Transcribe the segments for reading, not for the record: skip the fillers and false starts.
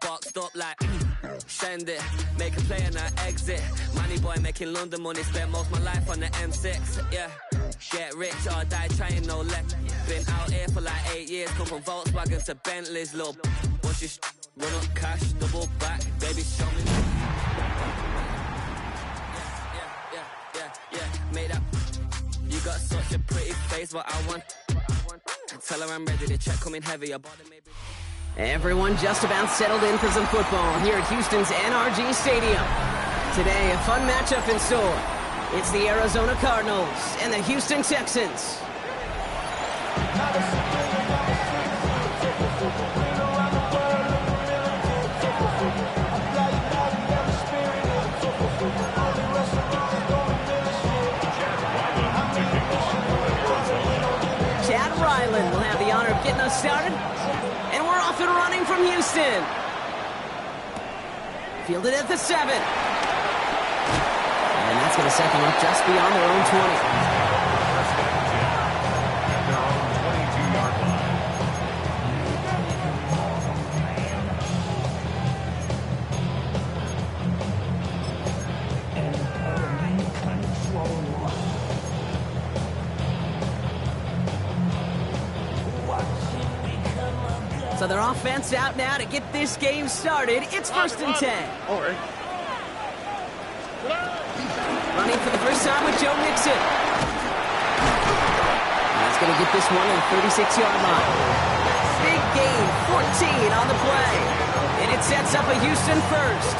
boxed up like send it, make a play and I exit. Money boy making London money, spent most of my life on the M6. Yeah, get rich or die trying, no left. Been out here for like 8 years, come from Volkswagen to Bentleys, little. Once you run up cash, double back, baby, show me. Yeah, made up. You got such a pretty face, but I want. Tell her I'm ready, the check coming heavy. Everyone just about settled in for some football here at Houston's NRG Stadium. Today, a fun matchup in store. It's the Arizona Cardinals and the Houston Texans. Chad Ryland will have the honor of getting us started. And we're off and running from Houston. Fielded at the 7. And that's going to set them up just beyond their own 20. So their offense out now to get this game started. It's 1st and 10. All right. Running for the first time with Joe Mixon. He's going to get this one on the 36-yard line. Big gain, 14 on the play. And it sets up a Houston first.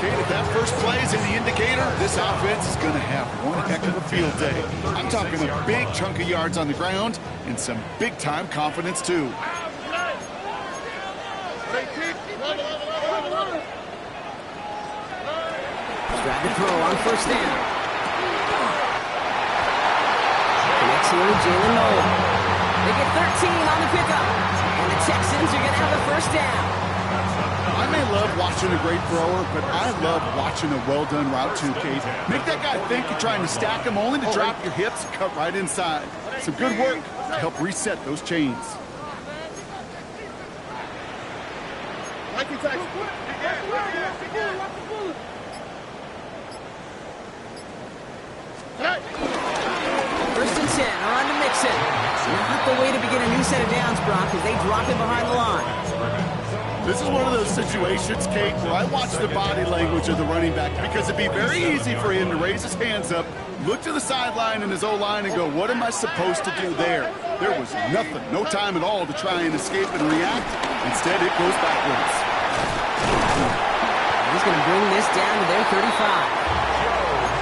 Okay, if that first play is in the indicator, this offense is going to have one heck of a field day. I'm talking a big chunk of yards on the ground and some big-time confidence, too. Drive to throw on 1st down. Connects here with Jalen Nolan. They get 13 on the pickup. And the Texans are going to have the 1st down. I may love watching a great thrower, but I love watching a well-done route too, Kate. Make that guy think you're trying to stack him only to drop your hips and cut right inside. Some good work to help reset those chains. First and 10 are on to Mixon. Not the way to begin a new set of downs, Brock, as they drop him behind the line. This is one of those situations, Kate, where I watch the body language of the running back because it'd be very easy for him to raise his hands up, look to the sideline in his O-line and go, what am I supposed to do there? There was nothing, no time at all to try and escape and react. Instead, it goes backwards. He's going to bring this down to their 35.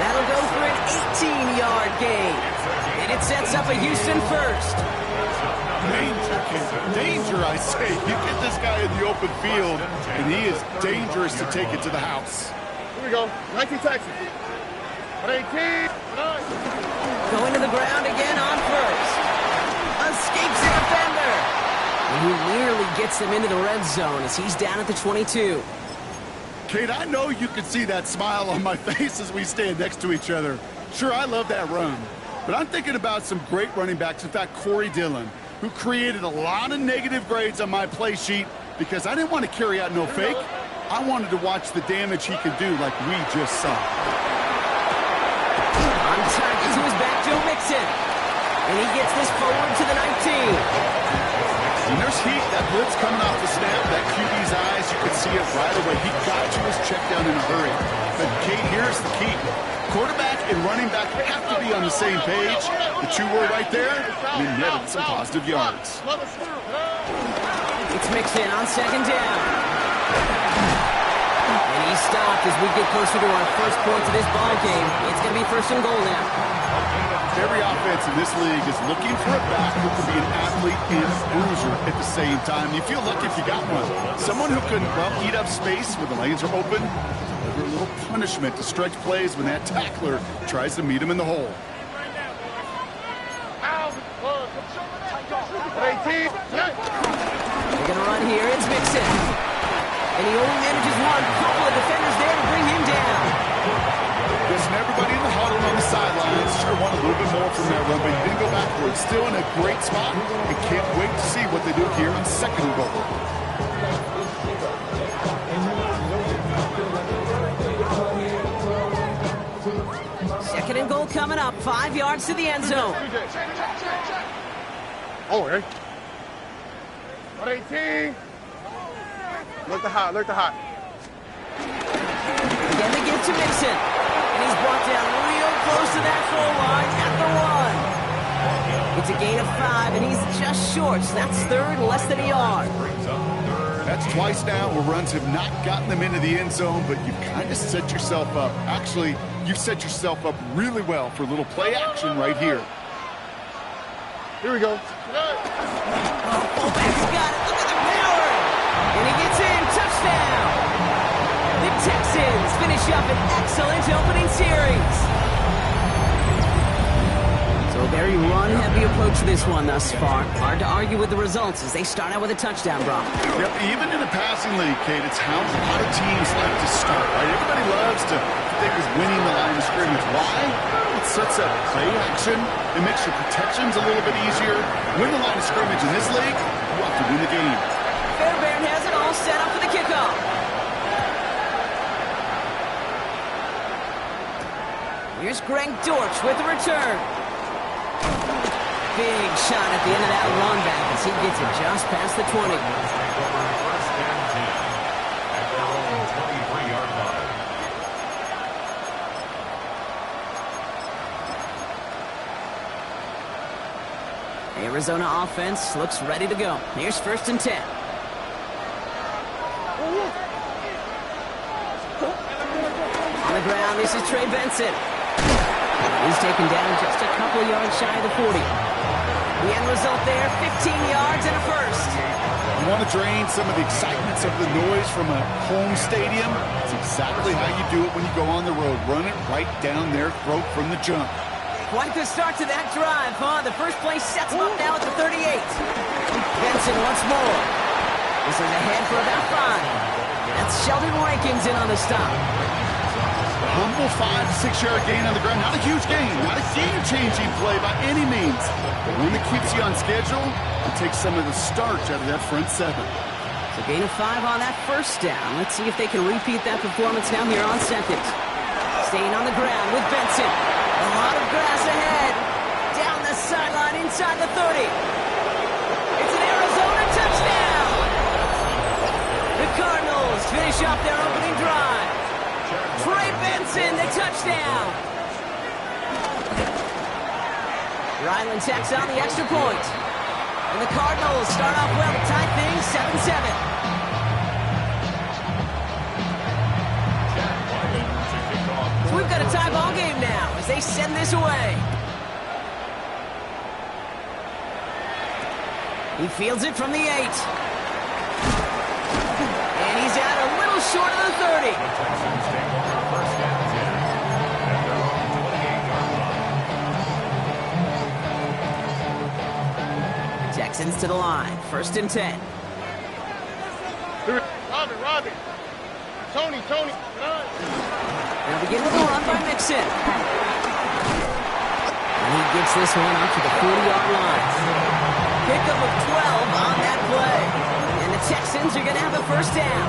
That'll go for an 18-yard gain. And it sets up a Houston first. Danger, I say. You get this guy in the open field, and he is dangerous to take it to the house. Here we go. 19 Texans. 18. Going to the ground again on 1st. Escapes the defender. And he nearly gets them into the red zone as he's down at the 22. Kate, I know you can see that smile on my face as we stand next to each other. Sure, I love that run. But I'm thinking about some great running backs. In fact, Corey Dillon, who created a lot of negative grades on my play sheet because I didn't want to carry out no fake. I wanted to watch the damage he could do like we just saw. On target to his back, Joe Mixon. And he gets this forward to the 19. When there's heat, that blitz coming off the snap, that QB's eyes, you can see it right away. He got to his check down in a hurry. But, Kate, here's the key. Quarterback and running back have to be on the same page. The two were right there, and he netted some positive yards. It's Mixon on 2nd down. And he's stopped as we get closer to our first points of this ball game. It's going to be 1st and goal now. Every offense in this league is looking for a back who can be an athlete and a bruiser at the same time. You feel lucky if you got one. Someone who can, well, eat up space when the lanes are open. Deliver a little punishment to stretch plays when that tackler tries to meet him in the hole. They're going to run here. It's Mixon. And he only manages one. Couple of defenders there to bring him down. Listen, everybody in the huddle on the sidelines sure want a little bit more from that run, but he didn't go backwards. Still in a great spot and can't wait to see what they do here on 2nd and goal. Second and goal coming up. 5 yards to the end zone. Oh, hey. 118. Look the hot, look the hot. Again, they give to Mixon. And he's brought down real close to that goal line at the 1. It's a gain of 5, and he's just short. So that's third, less than a yard. That's twice now where runs have not gotten them into the end zone, but you've kind of set yourself up. Actually, you've set yourself up really well for a little play action right here. Here we go. Fullback's got it. Look at the power. And he gets in. Touchdown. The Texans finish up an excellent opening series. So a very run-heavy approach to this one thus far. Hard to argue with the results as they start out with a touchdown, Brock. Yep, even in a passing league, Kate, it's how a lot of teams like to start, right? Everybody loves to think of winning the line of scrimmage. Why? It sets up play action. It makes your protections a little bit easier. Win the line of scrimmage in this league, you have to win the game. Fairbairn has it all set up for the kickoff. Here's Greg Dortch with the return. Big shot at the end of that run back as he gets it just past the 20. Arizona offense looks ready to go. Here's 1st and 10. On the ground, this is Trey Benson. He's taken down just a couple yards shy of the 40. The end result there, 15 yards and a first. You want to drain some of the excitement, some of the noise from a home stadium? It's exactly how you do it when you go on the road. Run it right down their throat from the jump. Quite the start to that drive, huh? The first play sets him up now at the 38. Benson once more. This is ahead for about 5. That's Sheldon Rankins in on the stop. Humble 5 to 6 yard gain on the ground. Not a huge gain, not a game-changing play by any means. But one that keeps you on schedule and takes some of the starch out of that front 7. So gain of 5 on that first down. Let's see if they can repeat that performance now here on 2nd. Staying on the ground with Benson. A lot of grass ahead. Down the sideline inside the 30. It's an Arizona touchdown. The Cardinals finish off their opening drive. Trey Benson, the touchdown. Ryland tacks on the extra point. And the Cardinals start off well to tie things 7-7. So we've got a tie ball game now as they send this away. He fields it from the 8. And he's out a little short of the 30. Texans to the line. 1st and 10. Robbie. Tony. Now begin with a run by Mixon. And he gets this one up to the 40-yard line. Pickup of 12 on that play. And the Texans are going to have a first down.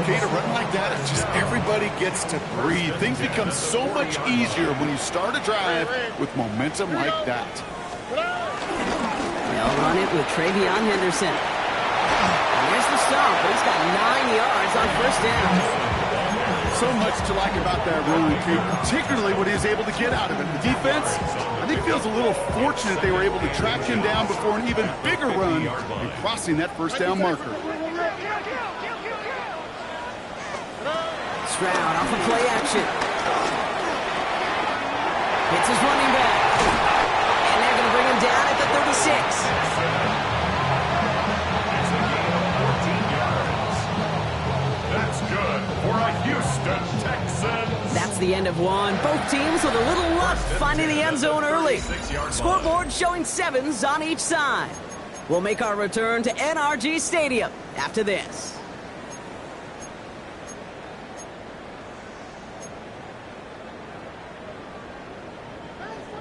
Okay, to run like that, it's just everybody gets to breathe. Things become so much easier when you start a drive with momentum like that. They'll run it with Travion Henderson. And there's the stop, but he's got 9 yards on first down. So much to like about that run, particularly what he was able to get out of it. The defense, I think, feels a little fortunate they were able to track him down before an even bigger run and crossing that first down marker. Stroud off of play action. Hits his running back. And they're going to bring him down at the 36. That's good for a Houston Texans. That's the end of one. Both teams with a little luck finding the end zone early. Scoreboard showing 7s on each side. We'll make our return to NRG Stadium after this.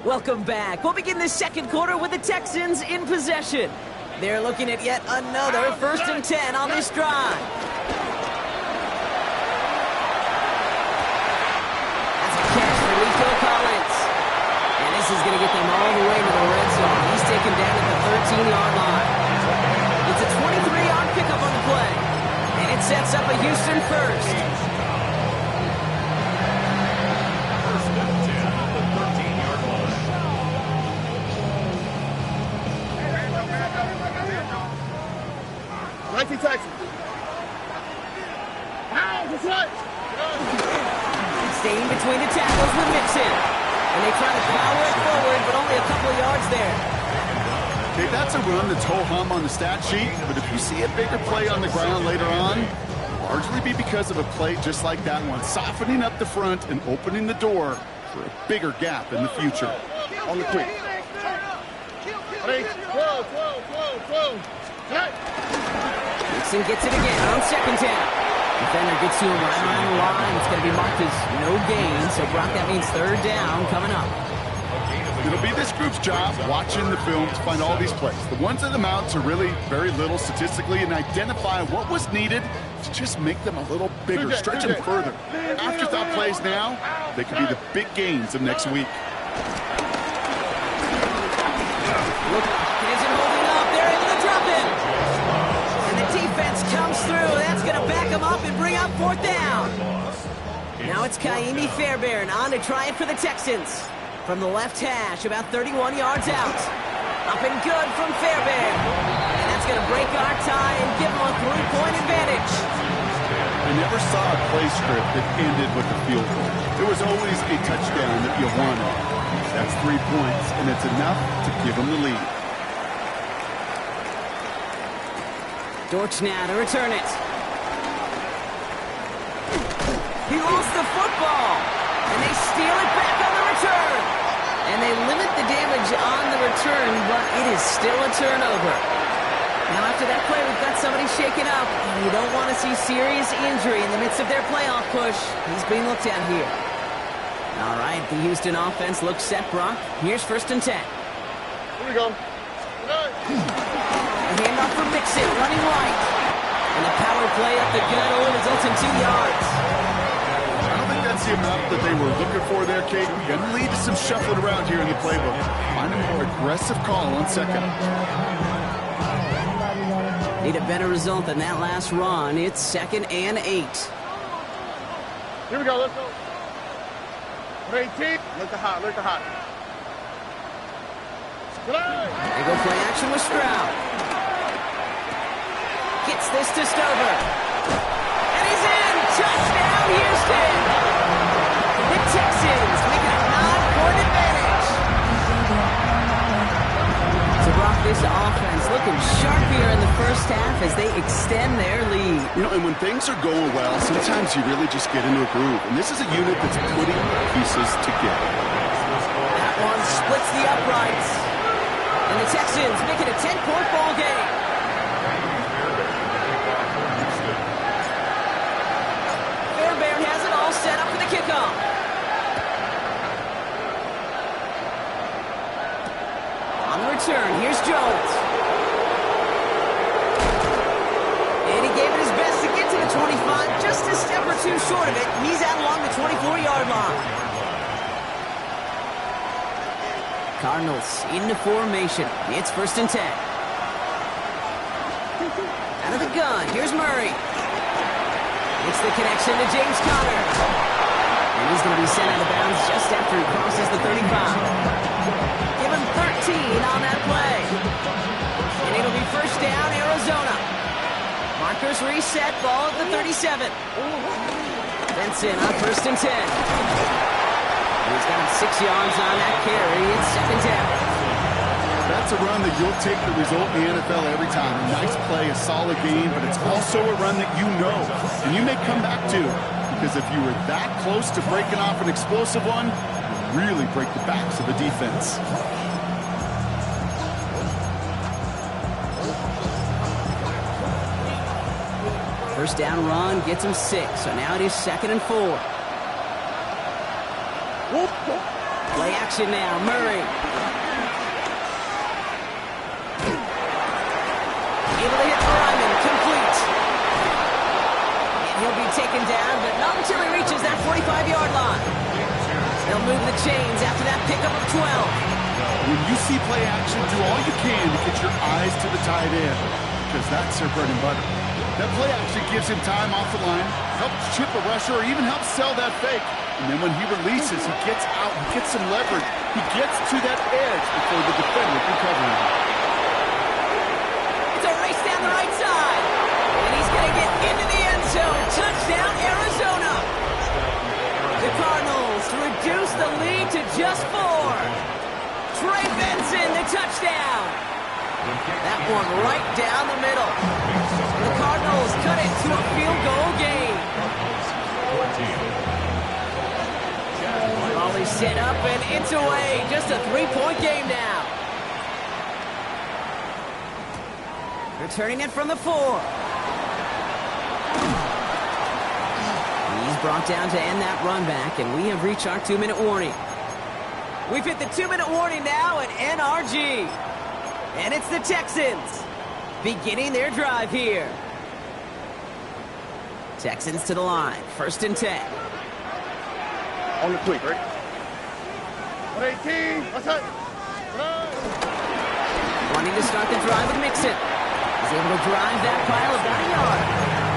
Welcome back. We'll begin the second quarter with the Texans in possession. They're looking at yet another 1st and 10 on this drive. That's a catch for Rico Collins. going to get them all the way to the red zone. He's taken down at the 13-yard line. It's a 23-yard pickup on the play. And it sets up a Houston first. First and 10 at the 13-yard line. Right to Texas. Ow, that's right. Staying between the tackles with Mixon. And they try to power it forward, but only a couple of yards there. Okay, that's a run that's ho-hum on the stat sheet, but if you see a bigger play on the ground later on, it'll largely be because of a play just like that one, softening up the front and opening the door for a bigger gap in the future. On the quick. Ready? 12. Hey. Mixon gets it again on second down. Defender gets to him right around the line. It's going to be marked as no gain, so Brock, that means third down coming up. It'll be this group's job watching the film to find all these plays. The ones that amount to really very little statistically and identify what was needed to just make them a little bigger, stretch them further. Afterthought plays now, they could be the big gains of next week. Look, isn't holding up. They're able to drop it. And the defense comes through. That's going to back them up and bring up fourth down. Now it's Kaimi Fairbairn on to try it for the Texans. From the left hash, about 31 yards out. Up and good from Fairbairn. And that's going to break our tie and give them a 3-point advantage. I never saw a play script that ended with a field goal. There was always a touchdown that you wanted. That's 3 points, and it's enough to give them the lead. Dortch now to return it. He lost the football, and they steal it back on the return. And they limit the damage on the return, but it is still a turnover. Now after that play, we've got somebody shaken up, and you don't want to see serious injury in the midst of their playoff push. He's being looked at here. All right, the Houston offense looks set, Brock. Here's first and 10. Here we go. A handoff for Mixon, running right. And a power play up the gut only results in 2 yards. I don't think that's the amount that they were looking for there, Kate. Going to lead to some shuffling around here in the playbook. Find a more aggressive call on second. Need a better result than that last run. It's 2nd and 8. Here we go, let's go. 18. Look the hot. They go play action with Stroud. Gets this to Stover. And he's in! Touchdown, Houston! The Texans make it a 9-point advantage. So Brock, this offense looking sharp here in the first half as they extend their lead. You know, and when things are going well, sometimes you really just get into a groove. And this is a unit that's putting pieces together. That one splits the uprights. And the Texans make it a 10-point ball game. Fairbairn has it all set up for the kickoff. On the return, here's Jones. And he gave it his best to get to the 25, just a step or two short of it. He's out along the 24-yard line. Cardinals into formation. It's first and 10. Out of the gun, here's Murray. It's the connection to James Conner. And he's going to be sent out of bounds just after he crosses the 35. Give him 13 on that play. And it'll be first down, Arizona. Markers reset, ball at the 37. Benson on first and 10. He's got 6 yards on that carry. It's 2nd down. That's a run that you'll take the result in the NFL every time. A nice play, a solid game, but it's also a run that you know and you may come back to, because if you were that close to breaking off an explosive one, you really break the backs of the defense. First down run gets him 6, so now it is 2nd and 4. Play action now, Murray. Able to hit Ryman, complete. And he'll be taken down, but not until he reaches that 45-yard line. They'll move the chains after that pickup of 12. When you see play action, do all you can to get your eyes to the tight end, because that's their bread and butter. That play action gives him time off the line, helps chip a rusher, or even helps sell that fake. And then when he releases, he gets out, he gets some leverage. He gets to that edge before the defender can cover him. It's a race down the right side. And he's going to get into the end zone. Touchdown, Arizona. The Cardinals reduce the lead to just 4. Trey Benson, the touchdown. That one right down the middle. The Cardinals cut it to a field goal game. Raleigh set up and it's away. Just a 3-point game now. Returning it from the 4. He's brought down to end that run back, and we have reached our 2-minute warning. We've hit the 2-minute warning now at NRG. And it's the Texans beginning their drive here. Texans to the line. 1st and 10. On the quick, right? 118. What's up? Wanting to start the drive with Mixon. He's able to drive that pile about a yard.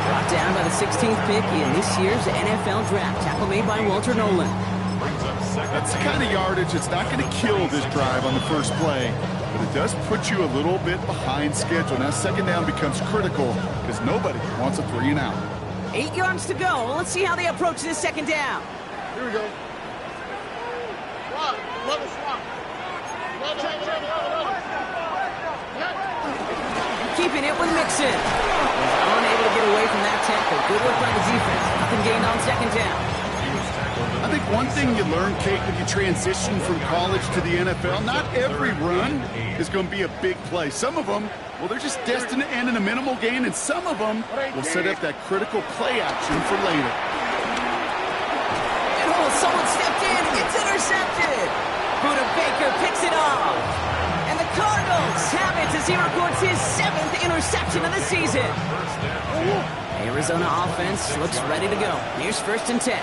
Brought down by the 16th pick in this year's NFL draft. Tackle made by Walter Nolan. That's the kind of yardage that's not going to kill this drive on the first play, but it does put you a little bit behind schedule. Now 2nd down becomes critical because nobody wants a 3 and out. 8 yards to go. Let's see how they approach this 2nd down. Here we go. Swap. Love it, swap. Love it. Keeping it with Mixon. He's unable to get away from that tackle. Good work by the defense. Nothing gained on 2nd down. I think one thing you learn, Kate, when you transition from college to the NFL, not every run is going to be a big play. Some of them, well, they're just destined to end in a minimal gain, and some of them will set up that critical play action for later. And someone stepped in. It's intercepted. Buda Baker picks it off. And the Cardinals have it as he records his 7th interception of the season. Arizona offense looks ready to go. Here's 1st and 10.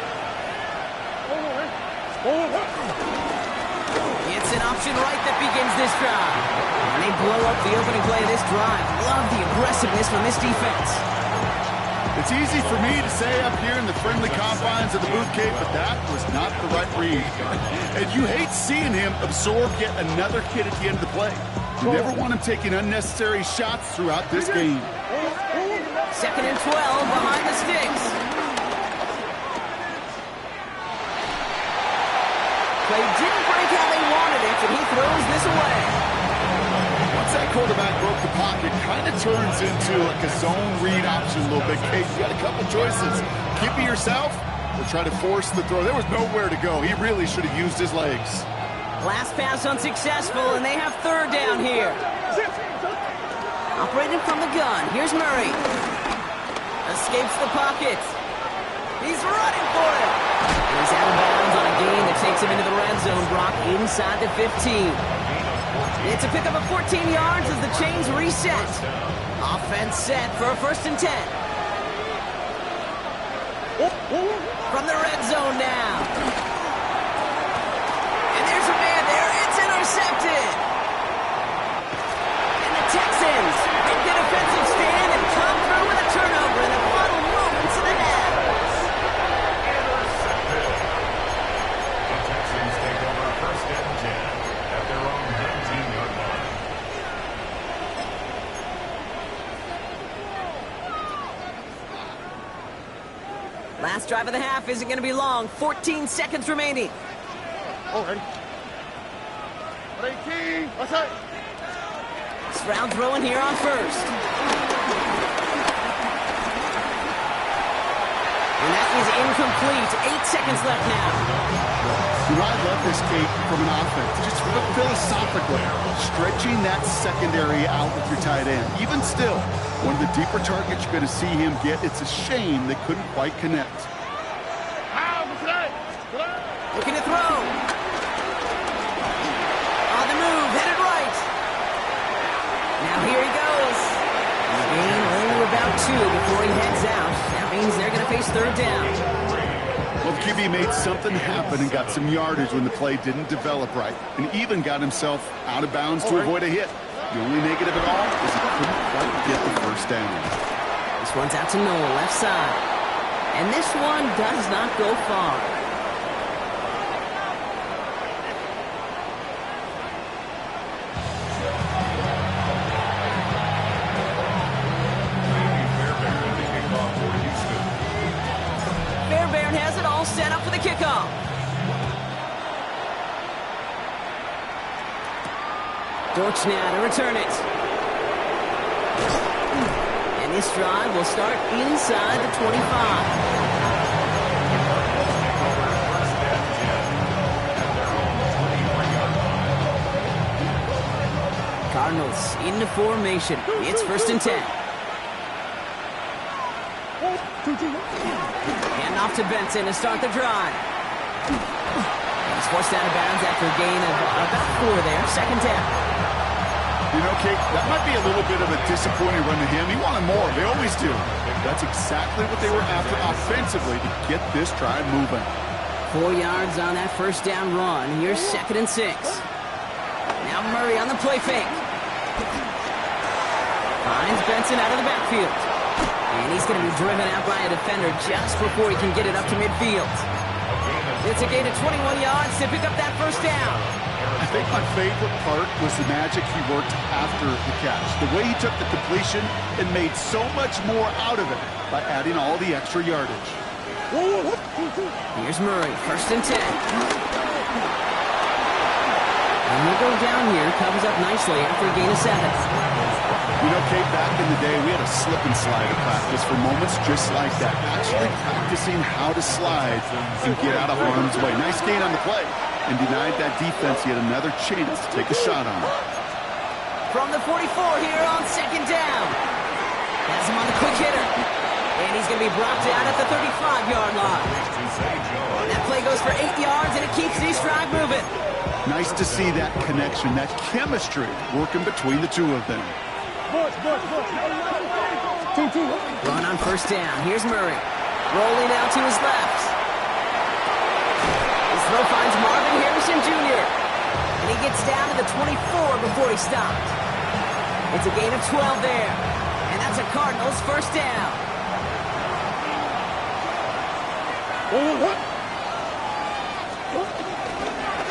It's an option right that begins this drive. And they blow up the opening play of this drive. Love the aggressiveness from this defense. It's easy for me to say up here in the friendly confines of the booth, Kate, but that was not the right read. And you hate seeing him absorb yet another hit at the end of the play. You never want him taking unnecessary shots throughout this game. 2nd and 12 behind the sticks. They didn't break how they wanted it, and he throws this away. Once that quarterback broke the pocket, kind of turns into like a zone read option a little bit. Kate, you got a couple choices. Keep it yourself or try to force the throw. There was nowhere to go. He really should have used his legs. Last pass unsuccessful, and they have 3rd down here. Operating from the gun, here's Murray. Escapes the pocket. He's running for it. He's out of bounds on a gain that takes him into the red zone. Brock inside the 15. It's a pickup of 14 yards as the chains reset. Offense set for a 1st and 10. From the red zone now. And there's a man there. It's intercepted. And the Texans make the defensive stand and come through with a turnover in the final moments of the half. Last drive of the half isn't going to be long. 14 seconds remaining. Ready. 118. What's up? Stroud throwing here on 1st. And that is incomplete. 8 seconds left now. You know, I love this, Kate, from an offense. Just philosophically, stretching that secondary out with your tight end. Even still, one of the deeper targets you're going to see him get. It's a shame they couldn't quite connect. Looking to throw. On the move, headed right. Now here he goes. He's gained only about 2 before he heads out. That means they're going to face 3rd down. Well, the QB made something happen and got some yardage when the play didn't develop right, and even got himself out of bounds to avoid a hit. The only negative at all is he couldn't quite get the first down. This one's out to Noel, left side. And this one does not go far. Fairbairn has it all set up for the kickoff. Dortch now to return it. And this drive will start inside the 25. Cardinals into formation. It's 1st and 10. Hand off to Benson to start the drive. He's forced out of bounds after a gain of about 4 there. 2nd down. You know, Kate, that might be a little bit of a disappointing run to him. He wanted more. They always do. That's exactly what they were after offensively to get this drive moving. 4 yards on that 1st down run. Here's 2nd and 6. Now Murray on the play fake. Finds Benson out of the backfield. And he's going to be driven out by a defender just before he can get it up to midfield. It's a gain of 21 yards to pick up that 1st down. I think my favorite part was the magic he worked after the catch. The way he took the completion and made so much more out of it by adding all the extra yardage. Here's Murray, 1st and 10. And he'll go down here, covers up nicely after a gain of 7. You know, Kate, back in the day, we had a slip and slide in practice for moments just like that. Actually practicing how to slide and get out of harm's way. Nice gain on the play, and denied that defense yet another chance to take a shot on it. From the 44 here on 2nd down. Has him on the quick hitter. And he's going to be brought down at the 35-yard line. And that play goes for 8 yards, and it keeps this drive moving. Nice to see that connection, that chemistry working between the two of them. Run on 1st down. Here's Murray. Rolling out to his left. His throw finds Marvin Harrison Jr. And he gets down to the 24 before he stopped. It's a gain of 12 there. And that's a Cardinals 1st down.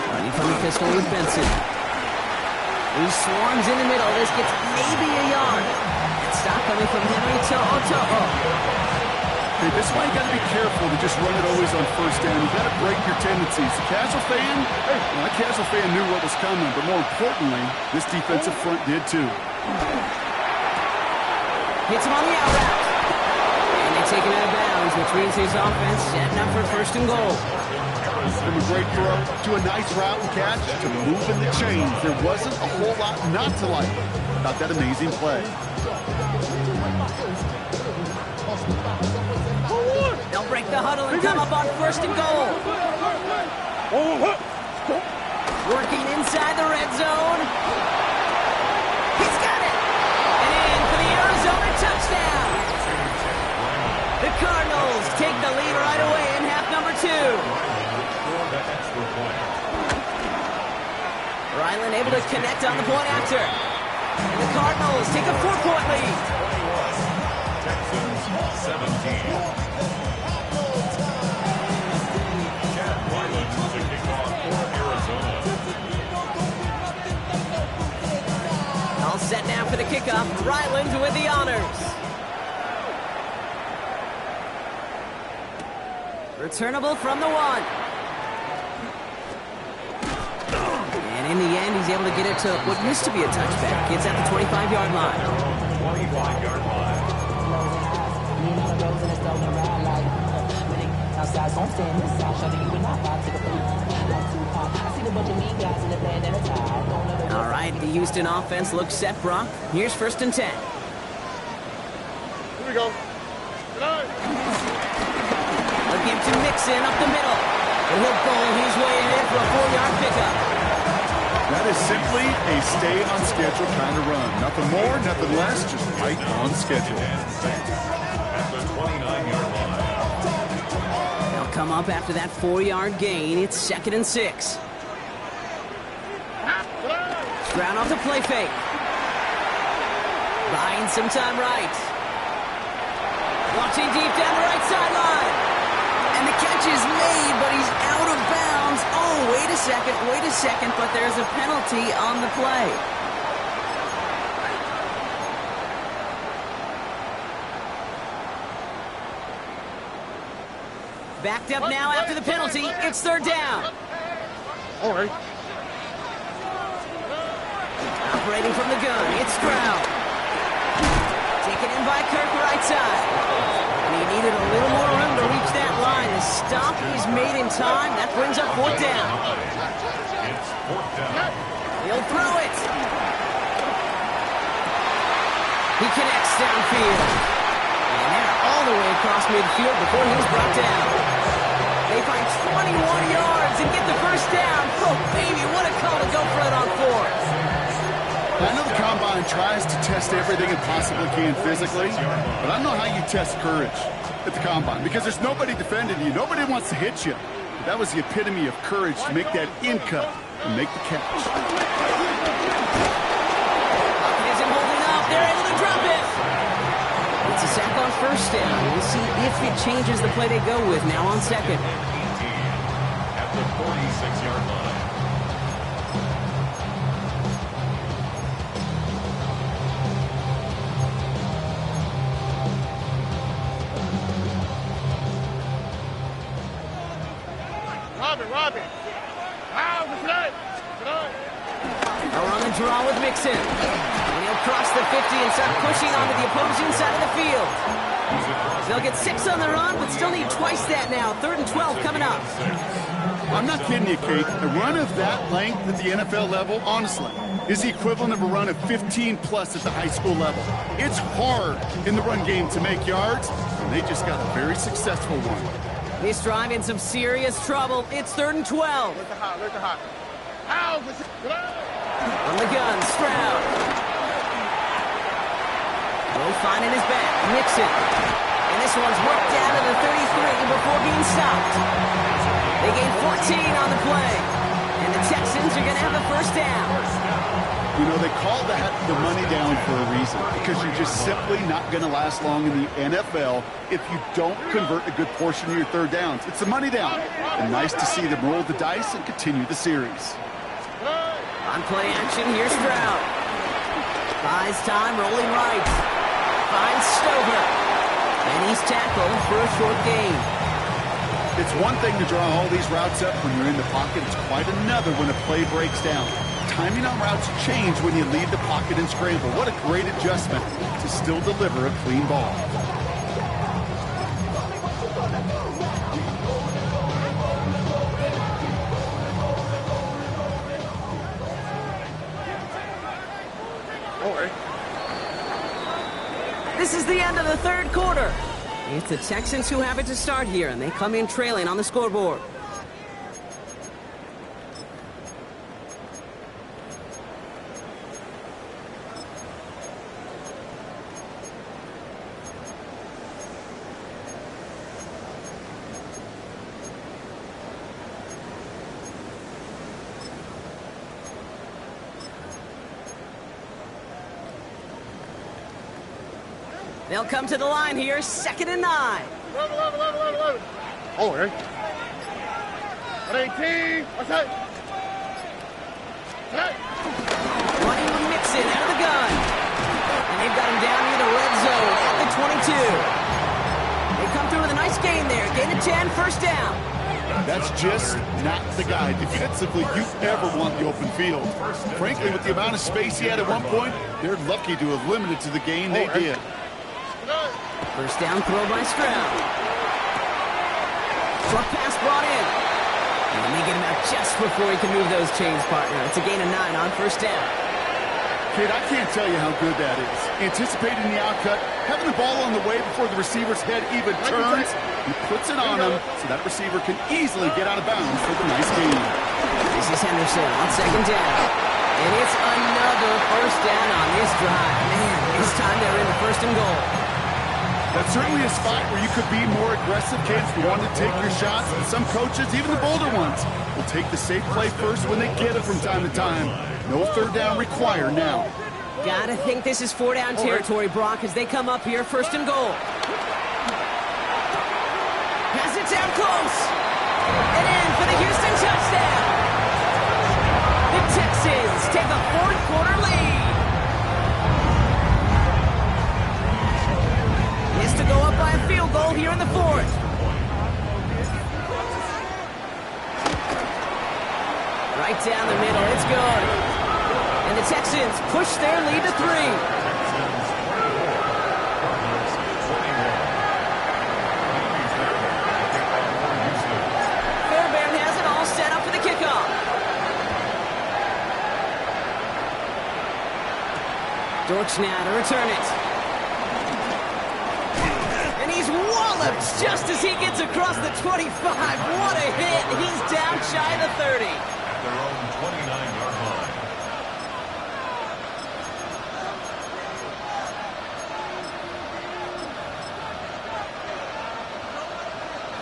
Running from the pistol with Benson. He swarms in the middle. This gets maybe a yard. And stop coming from Henry To'o. Hey, this is why you got to be careful to just run it always on 1st down. You got to break your tendencies. The casual fan, well, that casual fan knew what was coming, but more importantly, this defensive front did too. Hits him on the out route. And they take him out of bounds, which means his offense setting up for 1st and goal. From a great throw to a nice route and catch to moving the chains. There wasn't a whole lot not to like about that amazing play. They'll break the huddle and come up on 1st and goal. Working inside the red zone. He's got it. And in for the Arizona touchdown. The Cardinals take the lead right away in half number 2. Ryland able to connect on the point after. And the Cardinals take a 4-point lead. Texans 17. Chad Ryland to kick off for Arizona. All set now for the kickoff. Ryland with the honors. Returnable from the 1. And in the end, he's able to get it to what used to be a touchback. It's at the 25-yard line. 25-yard line. All right, the Houston offense looks set, Brock. Here's 1st and 10. Here we go. They'll give to Mixon up the middle. And he'll bowl his way ahead for a 4-yard pickup. That is simply a stay-on-schedule kind of run. Nothing more, nothing less, just right on schedule. At the 29-yard line. They'll come up after that 4-yard gain. It's 2nd and 6. Stroud off the play fake. Buying some time right. Launching deep down the right sideline. And the catch is made, but he's out of bounds. Oh, wait a second, but there's a penalty on the play. Backed up now after the penalty. It's 3rd down. All right. Operating from the gun, it's Stroud. Taken in by Kirk right side. And he needed a little more room to reach that line. The stop is made in time. That brings up 4th down. It's 4th down. He'll throw it. He connects downfield. And they're all the way across midfield before he was brought down. They find 21 yards and get the 1st down. Oh, baby, what a call to go for it on 4th. I know the Combine tries to test everything it possibly can physically, but I don't know how you test courage at the Combine because there's nobody defending you. Nobody wants to hit you. But that was the epitome of courage to make that in cut and make the catch. Pocket isn't holding up. They're able to drop it. It's a sack on 1st down. We'll see if it changes the play they go with now on 2nd. At the 46-yard line. Robin. How was that? They're on the draw with Mixon. And he'll cross the 50 and start pushing onto the opposing side of the field. They'll get 6 on the run, but still need twice that now. 3rd and 12 coming up. I'm not kidding you, Kate. A run of that length at the NFL level, honestly, is the equivalent of a run of 15-plus at the high school level. It's hard in the run game to make yards, and they just got a very successful one. This drive in some serious trouble. It's 3rd and 12. Look hot. How was it? On the gun, Stroud. Low fine in his back, Mixon. And this one's worked down to the 33 before being stopped. They gain 14 on the play. And the Texans are going to have a 1st down. You know, they call that the money down for a reason, because you're just simply not going to last long in the NFL if you don't convert a good portion of your 3rd downs. It's the money down. And nice to see them roll the dice and continue the series. On play action, here's Stroud. Buys time, rolling right. Finds Stover. And he's tackled for a short gain. It's one thing to draw all these routes up when you're in the pocket. It's quite another when a play breaks down. Timing on routes change when you leave the pocket and scramble. What a great adjustment to still deliver a clean ball. This is the end of the 3rd quarter. It's the Texans who have it to start here, and they come in trailing on the scoreboard. They'll come to the line here, 2nd and 9. 11. All right. 18. What's that? Running with Mixon out of the gun. And they've got him down near the red zone at the 22. They come through with a nice gain there. Gain of 10, 1st down. That's just not the guy defensively you ever want the open field. Frankly, with the amount of space he had at one point, they're lucky to have limited to the gain they did. 1st down throw by Stroud. Short pass brought in. And they get him out just before he can move those chains, partner. It's a gain of 9 on 1st down. Kid, I can't tell you how good that is. Anticipating the outcut, having the ball on the way before the receiver's head even turns, he puts it on him so that receiver can easily get out of bounds for the nice gain. This is Henderson on 2nd down. And it's another 1st down on this drive. Man, this time they're in the 1st and goal. That's certainly a spot where you could be more aggressive, kids, wanting to take your shots. And some coaches, even the bolder ones, will take the safe play first when they get it from time to time. No third down required now. Gotta think this is 4-down territory, Brock, as they come up here, 1st and goal. Has it down close. And in for the Houston touchdown. The Texans take a 4th-quarter lead. Is to go up by a field goal here in the 4th. Right down the middle, it's good. And the Texans push their lead to 3. Fairbairn has it all set up for the kickoff. Dortch now to return it. He's walloped just as he gets across the 25. What a hit. He's down shy of the 30. At their own 29-yard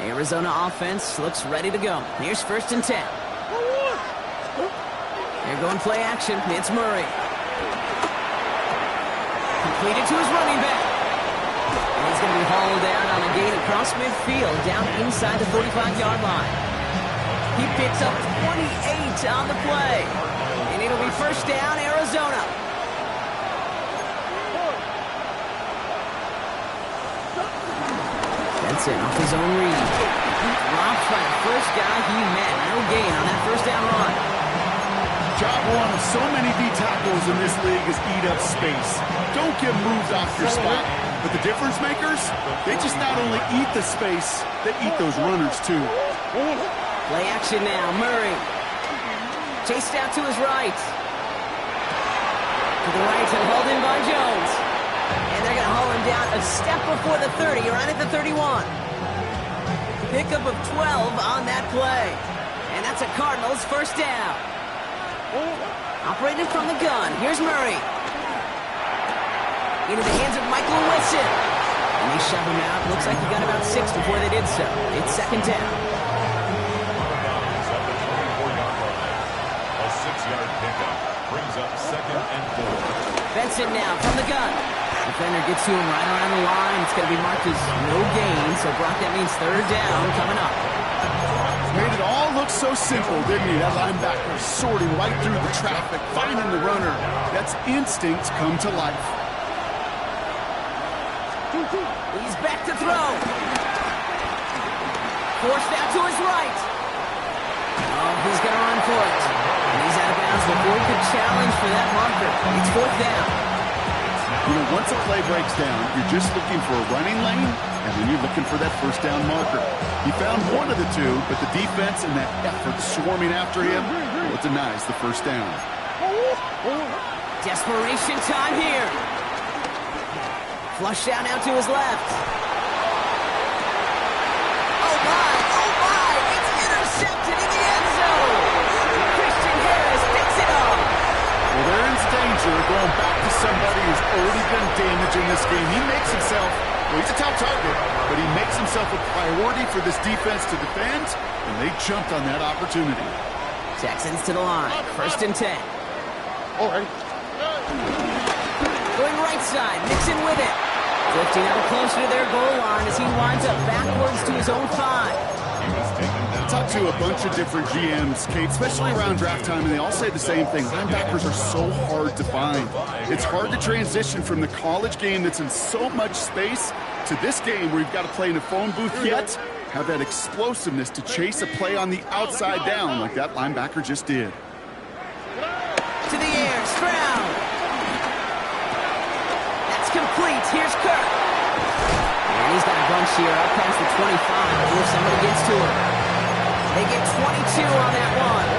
line. Arizona offense looks ready to go. Here's 1st and 10. They're going play action. It's Murray. Completed to his running back. And he's going to be hauled down on a gain across midfield, down inside the 45-yard line. He picks up 28 on the play. And it'll be 1st down, Arizona. Benson off his own read. Dropped by the first guy he met. No gain on that 1st down run. Job one of so many D tackles in this league is eat up space. Don't get moved off your spot. But the difference makers, they just not only eat the space, they eat those runners too. Play action now, Murray. Chased out to his right. To the right and hauled in by Jones. And they're going to haul him down a step before the 30, right at the 31. Pickup of 12 on that play. And that's a Cardinals 1st down. Operating from the gun, here's Murray. Into the hands of Michael Wilson. And they shove him out. Looks like he got about 6 before they did so. It's 2nd down. A 6-yard pickup brings up 2nd and 4. Benson now from the gun. Defender gets to him right around the line. It's going to be marked as no gain. So, Brock, that means 3rd down coming up. Made it all look so simple, didn't he? That linebacker sorting right through the traffic, finding the runner. That's instinct come to life. He's back to throw. Forced out to his right. Oh, he's going to run for it. And he's out of bounds before he could challenge for that marker. It's 4th down. You know, once a play breaks down, you're just looking for a running lane, and then you're looking for that 1st down marker. He found one of the two, but the defense and that effort swarming after him, well, it denies the 1st down. Desperation time here. Flushed out now to his left. Oh my, it's intercepted in the end zone. Christian Harris picks it up. Well, they're in danger of going back to somebody who's already been damaging this game. He makes himself, well, he's a top target, but he makes himself a priority for this defense to defend, and they jumped on that opportunity. Texans to the line, 1st and 10. All right. Going right side, Mixon with it. Drifting out closer to their goal line as he winds up backwards to his own 5. I talked to a bunch of different GMs, Kate, especially around draft time, and they all say the same thing. Linebackers are so hard to find. It's hard to transition from the college game that's in so much space to this game where you've got to play in a phone booth yet have that explosiveness to chase a play on the outside down like that linebacker just did. To the air, Stroud. That's complete. Here's Kirk. And he's got a bunch here up past the 25 before somebody gets to him. They get 22 on that one.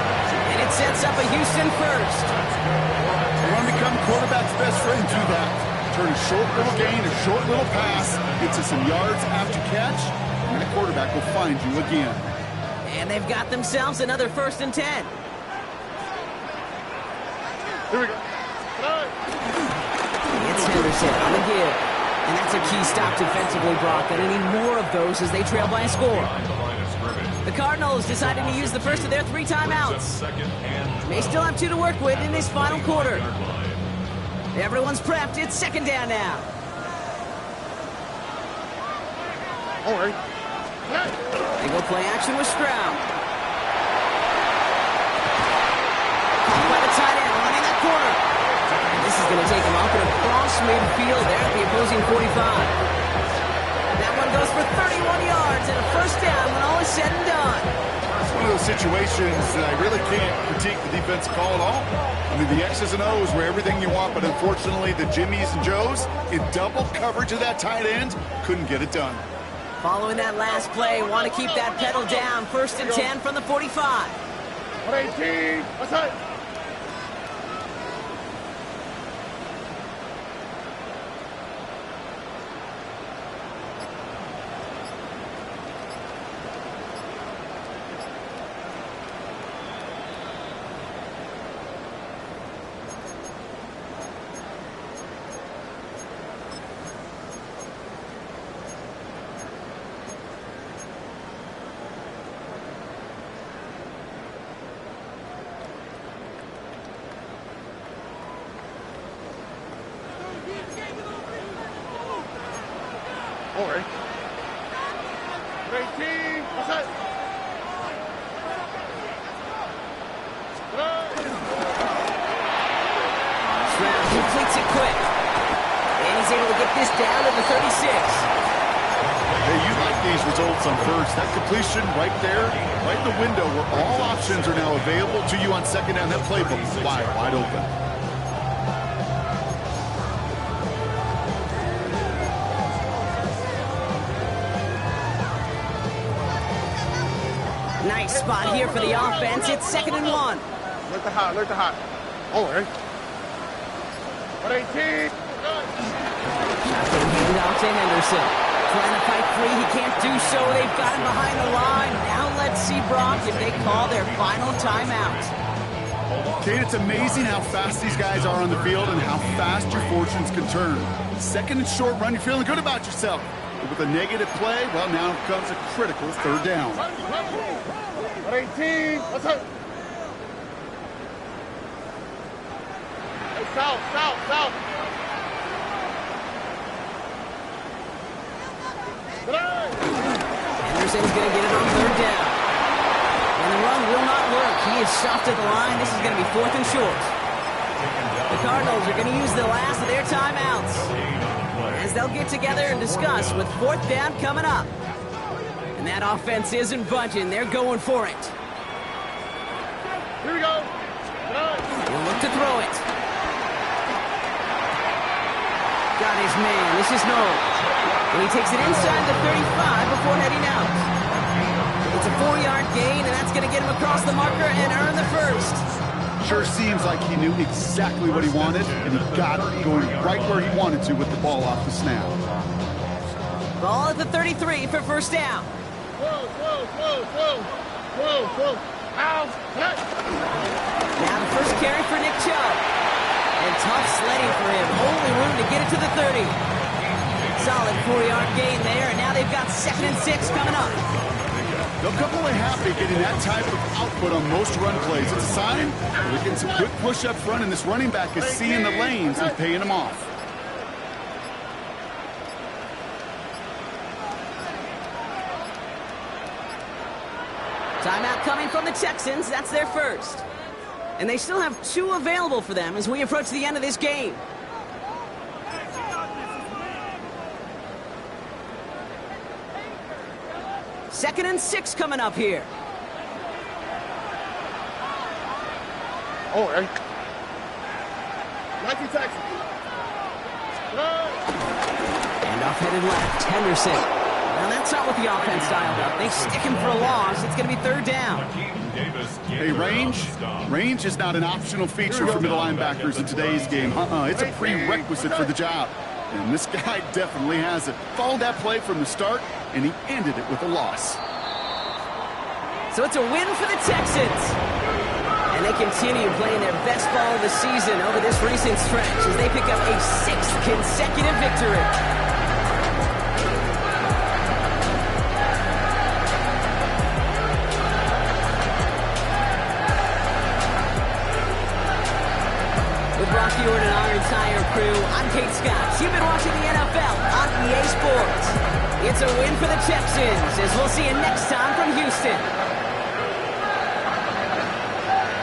And it sets up a Houston 1st. You want to become quarterback's best friend, do that. Turn a short little gain, a short little pass, gets you some yards after catch, and that quarterback will find you again. And they've got themselves another 1st and 10. Here we go. It's Henderson on the give. And that's a key stop defensively, Brock. They need more of those as they trail by a score. The Cardinals decided to use the first of their 3 timeouts. They still have 2 to work with in this final quarter. Everyone's prepped. It's second down now. All right. They go play action with Stroud. Caught by the tight end, running that corner. This is going to take him up and across midfield there at the opposing 45. That one goes for 31 yards and a first down when all is said and done. It's one of those situations that I really can't critique the defensive call at all. I mean, the X's and O's were everything you want, but unfortunately the Jimmies and Joes in double coverage of that tight end couldn't get it done. Following that last play, want to keep that pedal down. First and 10 from the 45. 118. What's that? All right. 18. What's that? Stroud completes it quick. And he's able to get this down to the 36. Hey, you like these results on first. That completion right there, right in the window where all options are now available to you on second down. That playbook is wide open. Nice spot here for the offense. It's second and 1. Alert the hot, alert the hot. All right. 118. Hand off to Henderson. Trying to fight free. He can't do so. They've got him behind the line. Now let's see, Brock, if they call their final timeout. Kate, it's amazing how fast these guys are on the field and how fast your fortunes can turn. Second and short run, you're feeling good about yourself. But with a negative play, well, now comes a critical third down. 118. What's up? Hey, south. Henderson's going to get it on third down. And the run will not work. He is soft at the line. This is going to be fourth and short. The Cardinals are going to use the last of their timeouts as they'll get together and discuss with fourth down coming up. And that offense isn't budging. They're going for it. Here we go. He'll look to throw it. Got his man. This is Knowles. And he takes it inside the 35 before heading out. It's a 4-yard gain, and that's going to get him across the marker and earn the first. Sure seems like he knew exactly what he wanted, and he got it going right where he wanted to with the ball off the snap. Ball at the 33 for first down. Whoa. Ow. Now the first carry for Nick Chubb. And tough sledding for him. Only room to get it to the 30. Solid 4-yard gain there, and now they've got second and 6 coming up. They'll come away happy getting that type of output on most run plays. It's a sign they're getting some quick push up front, and this running back is seeing the lanes and paying them off. Timeout coming from the Texans. That's their first. And they still have 2 available for them as we approach the end of this game. Second and 6 coming up here. All right. 19 Texans. And off headed left. Henderson. Now that's not what the offense dialed up. They stick him for a loss. It's going to be third down. Hey, range is not an optional feature for middle linebackers in today's game. It's a prerequisite for the job. And this guy definitely has it. Followed that play from the start, and he ended it with a loss. So it's a win for the Texans. And they continue playing their best ball of the season over this recent stretch as they pick up a 6th consecutive victory. Mark Ewart and our entire crew. I'm Kate Scott. You've been watching the NFL on EA Sports. It's a win for the Texans, as we'll see you next time from Houston.